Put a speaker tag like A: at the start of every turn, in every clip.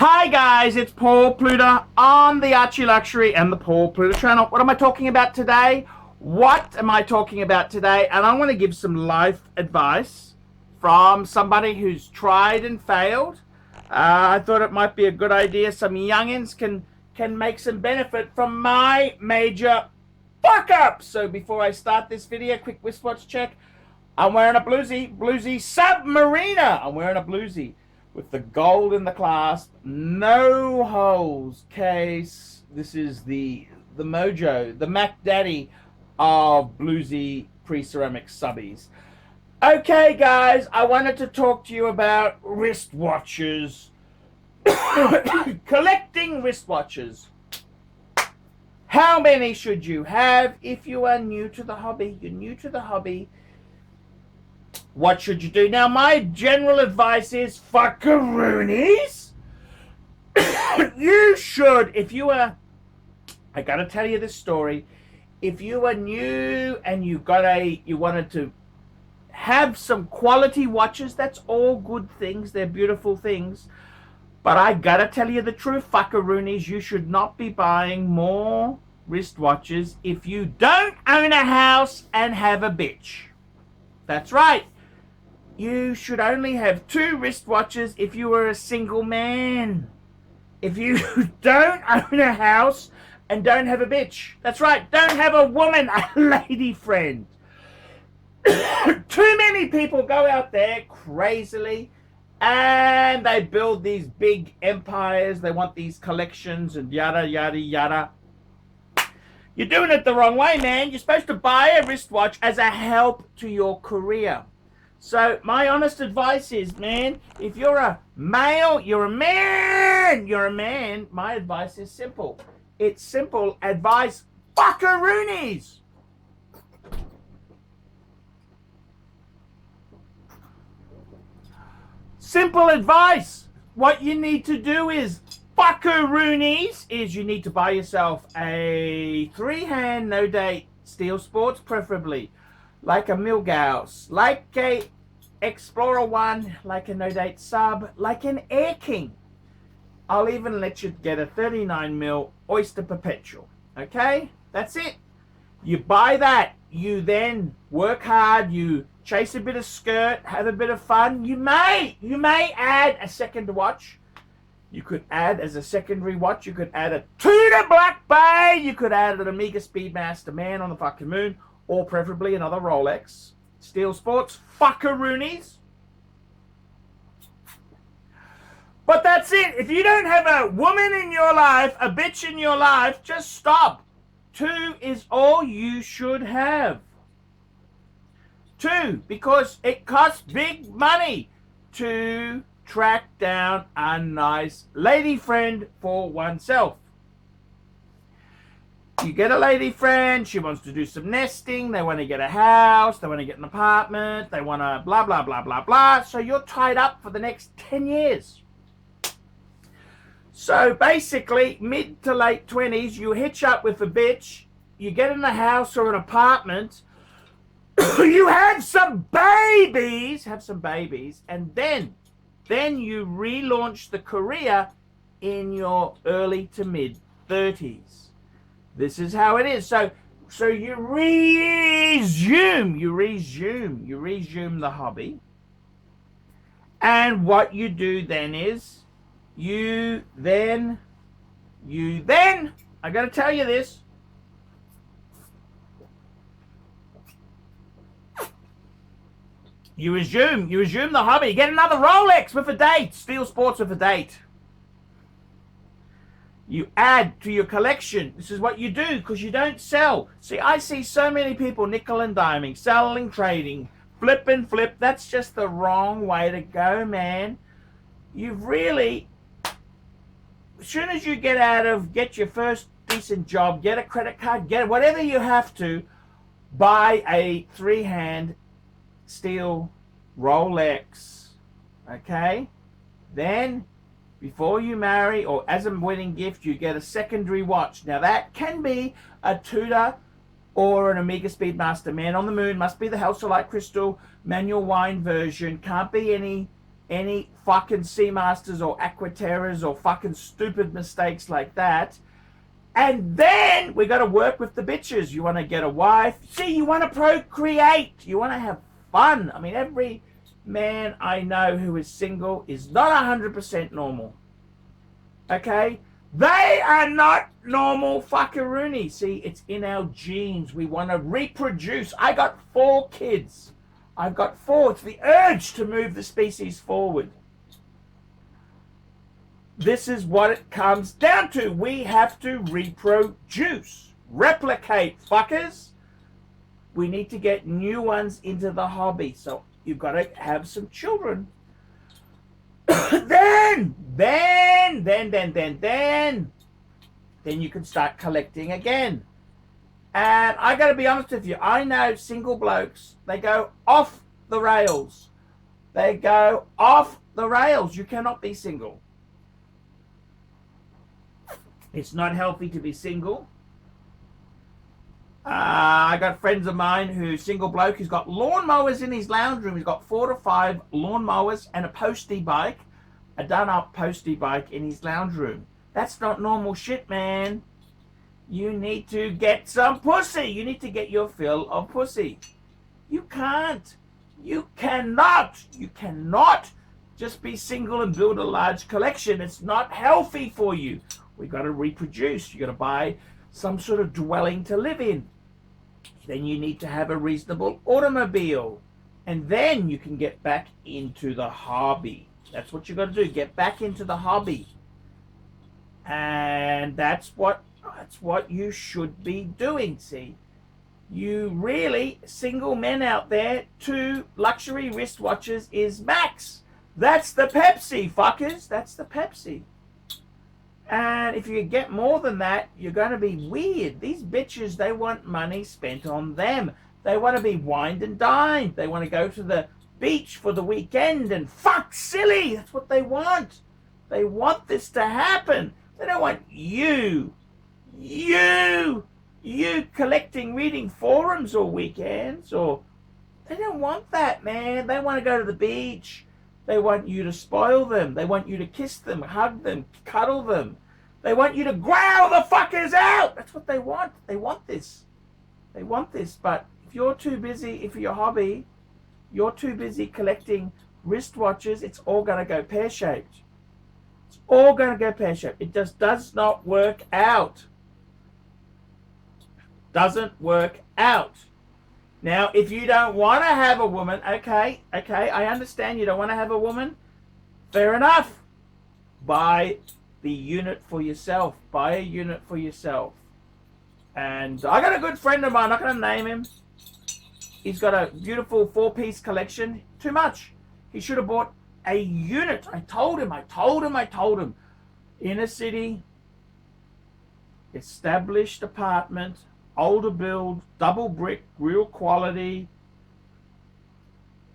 A: Hi guys, it's Paul Pluter on the ArchieLuxury and the Paul Pluter channel. What am I talking about today? And I'm going to give some life advice from somebody who's tried and failed. I thought it might be a good idea. Some youngins can make some benefit from my major fuck up. So before I start this video, quick wristwatch check. I'm wearing a bluesy Submariner. I'm wearing a bluesy with the gold in the clasp, no holes case. This is the Mojo, the Mac Daddy of bluesy pre-ceramic subbies. Okay guys, I wanted to talk to you about wristwatches. Collecting wristwatches. How many should you have if you are new to the hobby? You're new to the hobby. What should you do? Now, my general advice is fuckaroonies. You should, if you are, I gotta tell you this story. If you are new and you wanted to have some quality watches, that's all good things. They're beautiful things. But I gotta tell you the truth, fuckaroonies, you should not be buying more wristwatches if you don't own a house and have a bitch. That's right. You should only have 2 wristwatches if you were a single man. If you don't own a house and don't have a bitch. That's right, don't have a woman, a lady friend. Too many people go out there crazily and they build these big empires. They want these collections and yada, yada, yada. You're doing it the wrong way, man. You're supposed to buy a wristwatch as a help to your career. So my honest advice is, man, if you're a male, you're a man, my advice is simple. It's simple advice, fuckaroonies. Simple advice. What you need to do is, fuckaroonies, is you need to buy yourself a 3-hand, no-date steel sports, preferably. Like a Milgauss, like a Explorer 1, like a no-date sub, like an Air King. I'll even let you get a 39mm Oyster Perpetual. Okay? That's it. You buy that. You then work hard. You chase a bit of skirt, have a bit of fun. You may add a second watch. You could add as a secondary watch. You could add a Tudor Black Bay. You could add an Omega Speedmaster Man on the fucking moon. Or preferably another Rolex. Steel Sports, fuckaroonies. But that's it. If you don't have a woman in your life, a bitch in your life, just stop. 2 is all you should have. 2, because it costs big money to track down a nice lady friend for oneself. You get a lady friend, she wants to do some nesting, they want to get a house, they want to get an apartment, they want to blah, blah, blah, blah, blah. So you're tied up for the next 10 years. So basically, mid to late 20s, you hitch up with a bitch, you get in a house or an apartment, you have some babies, and then you relaunch the career in your early to mid 30s. This is how it is. So you resume the hobby. And what you do then is, you then, I gotta tell you this, you resume the hobby. Get another Rolex with a date, Steel Sports with a date. You add to your collection. This is what you do, because you don't sell. See, I see so many people nickel and diming, selling, trading, flip and flip. That's just the wrong way to go, man. You've really, as soon as you get your first decent job, get a credit card, get whatever you have to, buy a 3-hand steel Rolex. Okay? Then, before you marry, or as a wedding gift, you get a secondary watch. Now that can be a Tudor or an Omega Speedmaster Man on the Moon. Must be the Halcyon Crystal manual wine version. Can't be any any fucking Seamasters or Aquaterras or fucking stupid mistakes like that. And then we got to work with the bitches. You want to get a wife. See, you want to procreate. You want to have fun. I mean, every man I know who is single is not 100% normal. Okay? They are not normal fuckaroonies. See, it's in our genes. We want to reproduce. I got 4 kids. I've got 4. It's the urge to move the species forward. This is what it comes down to. We have to reproduce. Replicate, fuckers. We need to get new ones into the hobby. So you've got to have some children. Then you can start collecting again. And I got to be honest with you, I know single blokes, they go off the rails. They go off the rails. You cannot be single. It's not healthy to be single. I got friends of mine who single bloke who's got lawnmowers in his lounge room. He's got 4 to 5 lawnmowers and a postie bike, a done-up postie bike in his lounge room. That's not normal shit, man. You need to get some pussy. You need to get your fill of pussy. You can't. You cannot just be single and build a large collection. It's not healthy for you. We got to reproduce. You got to buy some sort of dwelling to live in. Then you need to have a reasonable automobile. And then you can get back into the hobby. That's what you got to do. Get back into the hobby. And that's what you should be doing, see. You really, single men out there, 2 luxury wristwatches is max. That's the Pepsi, fuckers. That's the Pepsi. And if you get more than that, you're going to be weird. These bitches, they want money spent on them. They want to be wined and dined. They want to go to the beach for the weekend and fuck silly. That's what they want. They want this to happen. They don't want you collecting, reading forums all weekends, or they don't want that, man. They want to go to the beach. They want you to spoil them. They want you to kiss them, hug them, cuddle them. They want you to growl the fuckers out. That's what they want. They want this. They want this. But if you're too busy, if your hobby, you're too busy collecting wristwatches, it's all going to go pear-shaped. It's all going to go pear-shaped. It just does not work out. Doesn't work out. Now, if you don't want to have a woman, okay, I understand you don't want to have a woman. Fair enough. Buy the unit for yourself. Buy a unit for yourself. And I got a good friend of mine, I'm not going to name him. He's got a beautiful 4-piece collection. Too much. He should have bought a unit. I told him. Inner city, established apartment, older build, double brick, real quality.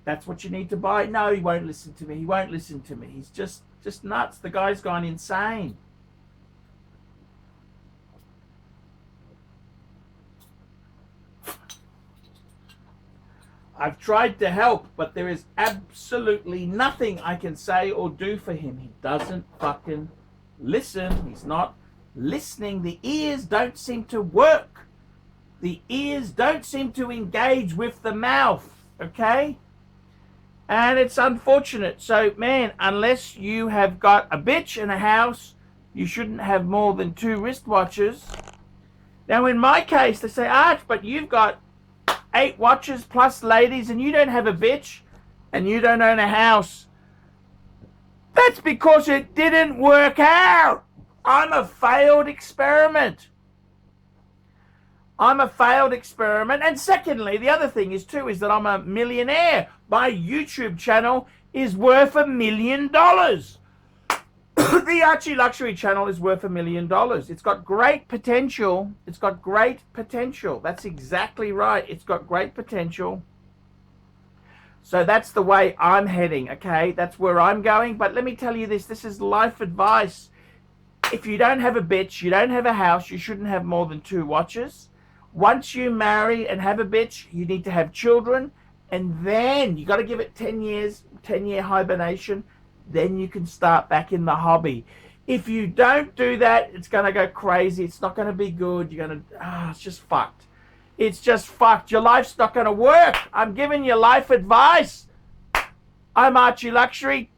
A: That's what you need to buy. No, he won't listen to me. He's just nuts. The guy's gone insane. I've tried to help, but there is absolutely nothing I can say or do for him. He doesn't fucking listen. He's not listening. The ears don't seem to work. The ears don't seem to engage with the mouth, okay? And it's unfortunate. So, man, unless you have got a bitch and a house, you shouldn't have more than 2 wristwatches. Now, in my case, they say, Arch, but you've got 8 watches plus ladies and you don't have a bitch and you don't own a house. That's because it didn't work out. I'm a failed experiment. And secondly, the other thing is too, is that I'm a millionaire. My YouTube channel is worth $1 million. The ArchieLuxury channel is worth $1 million. It's got great potential. That's exactly right. It's got great potential. So that's the way I'm heading, okay? That's where I'm going. But let me tell you this. This is life advice. If you don't have a bitch, you don't have a house, you shouldn't have more than 2 watches. Once you marry and have a bitch, you need to have children. And then you got to give it 10 years, 10-year hibernation. Then you can start back in the hobby. If you don't do that, it's going to go crazy. It's not going to be good. You're going to, it's just fucked. It's just fucked. Your life's not going to work. I'm giving you life advice. I'm ArchieLuxury.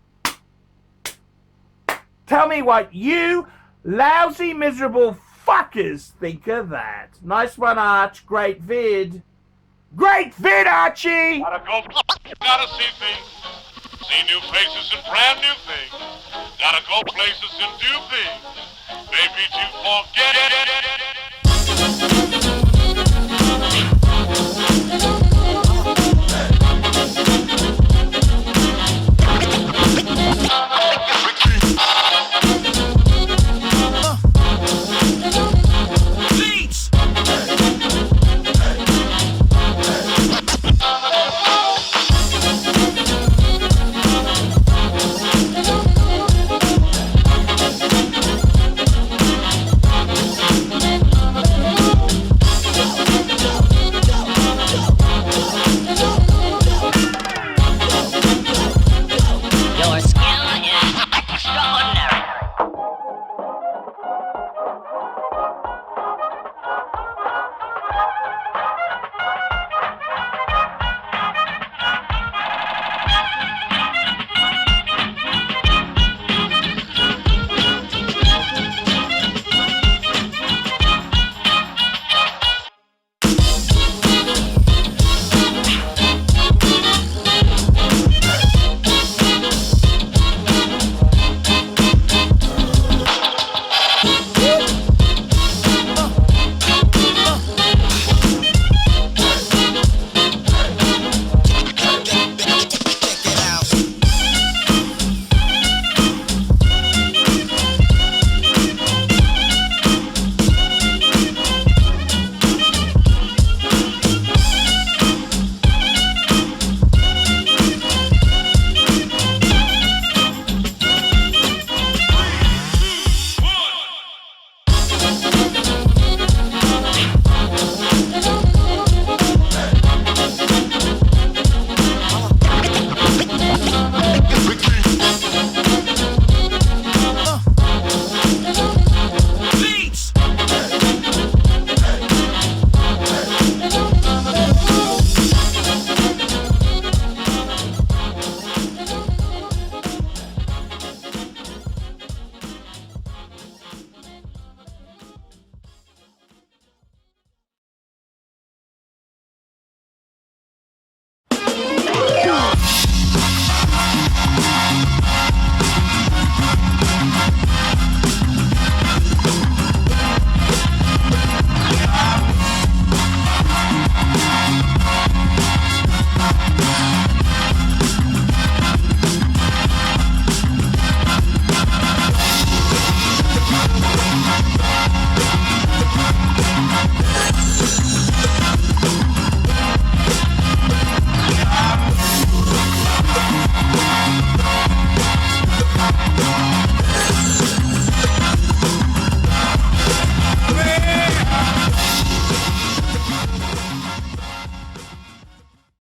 A: Tell me what you lousy, miserable fuckers think of that. Nice one, Arch. Great vid. Great vid, Archie!
B: Gotta go, gotta see things. See new faces and brand new things. Gotta go places and do things. Maybe too far